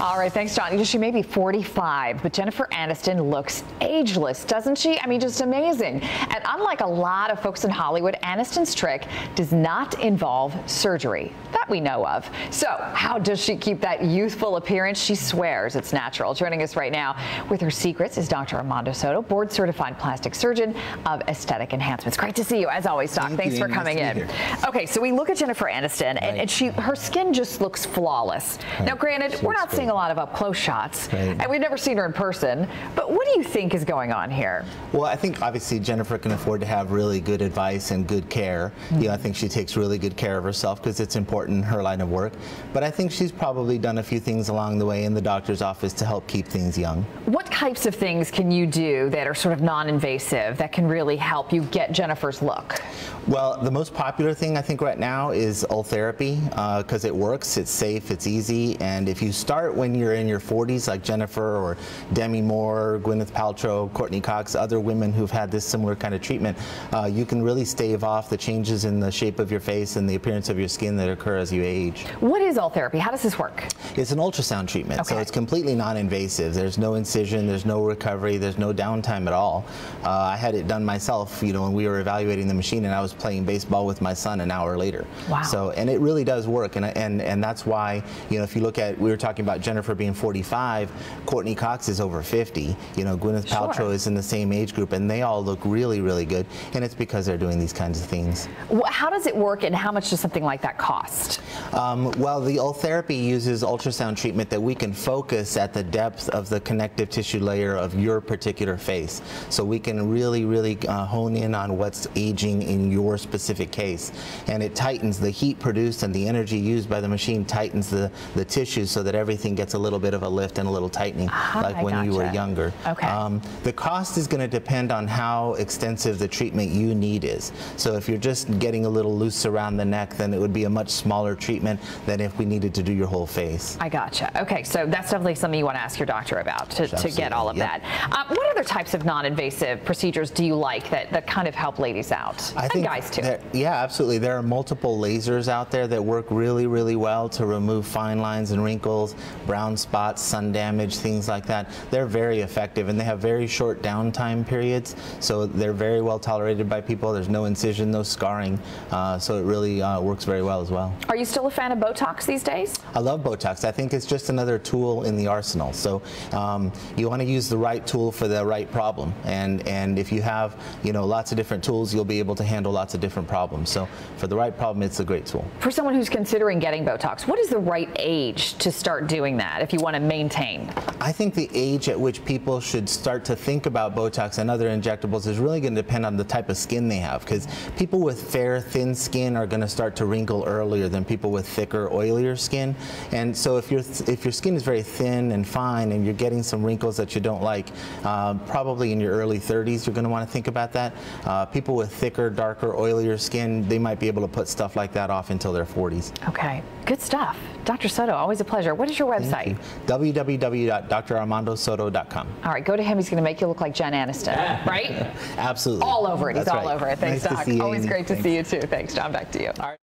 All right, thanks, John. She may be 45, but Jennifer Aniston looks ageless, doesn't she? I mean, just amazing. And unlike a lot of folks in Hollywood, Aniston's trick does not involve surgery that we know of. So how does she keep that youthful appearance? She swears it's natural. Joining us right now with her secrets is Dr. Armando Soto, board-certified plastic surgeon of Aesthetic Enhancements. Great to see you, as always, Doc. Thanks for coming in. Okay, so we look at Jennifer Aniston, and her skin just looks flawless. Now, granted, we're not seeing a lot of up-close shots, and we've never seen her in person, but what do you think is going on here? Well, I think obviously Jennifer can afford to have really good advice and good care. You know, I think she takes really good care of herself because it's important in her line of work, but I think she's probably done a few things along the way in the doctor's office to help keep things young. What types of things can you do that are sort of non-invasive that can really help you get Jennifer's look? Well, the most popular thing I think right now is Ultherapy because it works, it's safe, it's easy, and if you start when you're in your 40s like Jennifer or Demi Moore, Gwyneth Paltrow, Courtney Cox, other women who've had this similar kind of treatment, you can really stave off the changes in the shape of your face and the appearance of your skin that occur as you age. What is Ultherapy? How does this work? It's an ultrasound treatment, so it's completely non-invasive. There's no incision, there's no recovery, there's no downtime at all. I had it done myself, you know, when we were evaluating the machine, and I was playing baseball with my son an hour later. Wow. So, and it really does work, and that's why, you know, if you look at, we were talking about Jennifer being 45, Courtney Cox is over 50, you know, Gwyneth Paltrow is in the same age group, and they all look really, really good, and it's because they're doing these kinds of things. How does it work, and how much does something like that cost? Well, the Ultherapy uses ultrasound treatment that we can focus at the depth of the connective tissue layer of your particular face. So we can really, really hone in on what's aging in your specific case. And it tightens the heat produced and the energy used by the machine tightens the tissue so that everything gets a little bit of a lift and a little tightening like when you were younger. Okay. The cost is going to depend on how extensive the treatment you need is. So if you're just getting a little loose around the neck, then it would be a much smaller treatment than if we needed to do your whole face. I gotcha. Okay, so that's definitely something you want to ask your doctor about to get all of that. What other types of non-invasive procedures do you like that kind of help ladies out? And guys too. Yeah, absolutely. There are multiple lasers out there that work really, really well to remove fine lines and wrinkles, brown spots, sun damage, things like that. They're very effective, and they have very short downtime periods, so they're very well tolerated by people. There's no incision, no scarring, so it really works very well as well. Are you still a fan of Botox these days? I love Botox. I think it's just another tool in the arsenal. So you want to use the right tool for the right problem, and if you have, you know, lots of different tools, you'll be able to handle lots of different problems. So for the right problem, it's a great tool. For someone who's considering getting Botox, what is the right age to start doing that if you want to maintain? I think the age at which people should start to think about Botox and other injectables is really going to depend on the type of skin they have, because people with fair, thin skin are going to start to wrinkle earlier than people with thicker, oilier skin. And so if your skin is very thin and fine and you're getting some wrinkles that you don't like, probably in your early 30s you're going to want to think about that. People with thicker, darker, oilier skin, they might be able to put stuff like that off until their 40s. Okay, good stuff. Dr. Soto, always a pleasure. What is your website? www.drarmandosoto.com. All right, go to him. He's going to make you look like Jen Aniston, right? Absolutely. All over it. He's all over it. Thanks, Nice Doc. to see you, Always Amy. great to see you, too. Thanks, John. Back to you. All right.